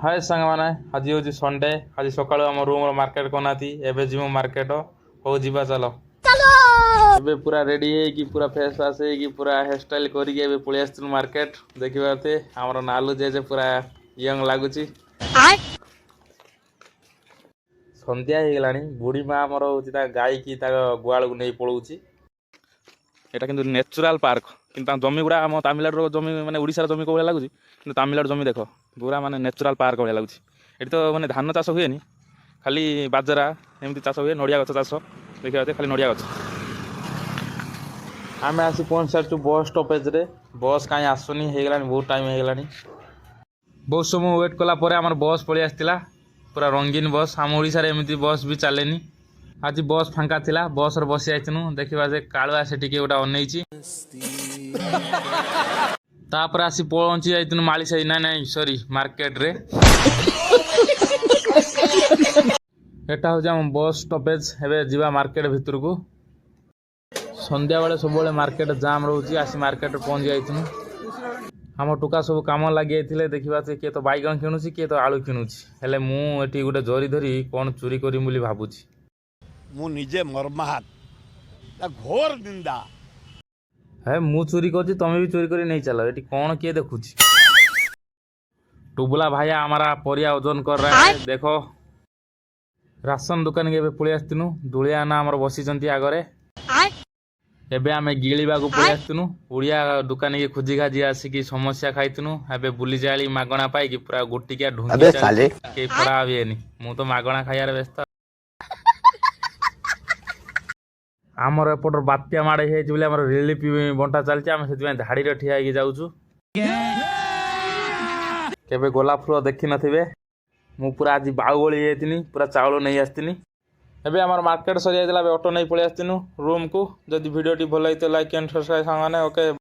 हाय सांग मैंने आज हूँ संडे आज सकाळु आम रूम मार्केट करना एवं जीव मार्केट हो जीवा चलो एबे पूरा रेडी है कि पूरा फेस वाश है पूरा हेयर स्टाइल करके पलि आसलु मार्केट देखिए आमर नालू जे पूरा यंग लगुच सन्ध्या हो गला बुढ़ी माँ आमर हूँ गाई की गुआल को नहीं पलाऊँ यहाँ कि नेचुराल पार्क कि जमी गुड़ा आम तमिलनाडु जमी मैंने ओडिशार जमी कौन लगुच कि तमिलनाडु जमी देख पूरा माने नेचुराल पार्क भाया लगुच ये तो मैंने धान चाष हुए खाली बाजरा एमती चाष हुए नड़िया गछ चाष देखिए खाली नड़िया गछ आम आसी पहुँच सारी बस स्टपेज रे बस कहीं आसुनी हो गला बहुत टाइम हो गला बहुत समय वेट कलापर आम बस पलि आसला पूरा रंगीन बस आम ओडिशा रे एमती बस भी चलेनी आज बस फांका थिला बस रे बसी आइनु देखा से कालुआ से टिके गोटा अनैची तापर आसी पहुंची जाइनु माली साई ना नहीं सॉरी मार्केट रे एटा हो जाम बस स्टॉपेज एबे जीवा मार्केट भीतर को संध्या बेले सब मार्केट जाम रोची आसी मार्केट रे पहुंच जाइनु आम टुका सब कम लगी देखा किए तो बैगन किणुची किए तो आलू किणुची हेले मु एटी गोटे जरी धरी कौन चोरी करी बोली भाबुची मु निजे मर्माहत घोर निंदा है मु चोरी कर तमें भी चोरी कर नहीं चलो ये कौन किए देखुची टुबुला भाइया हमारा परिया ओजन कर रहा है देखो राशन दुकान के पलि आसनु दुलिया ना आमर बसी आगरे एबे आमे गिलिबा को पलि आसनु उड़िया दुकान के खोजी खाजी आसिकी समस्या खाइतनु एबे बुली जाली मागणा पाई कि पूरा गोटिकिया ढुंगी चली के फड़ा आवेनी मु तो मागणा खाइयार व्यस्त आमर एपटर बात्या माड़े होमर रिलीफ बंटा चलती आम से धाड़ी ठिया जाऊँ केबे गोलाप फुल देखी नथिबे मु पूरा आज बाहुबली जाइतिनी पूरा चाउल नहीं आसतिनी एबे आमर मार्केट सरी जाइतला ऑटो नहीं पलि आसतिनु रूम को जदि वीडियो टी भल लाइक एंड सब्सक्राइब सांगाने ओके।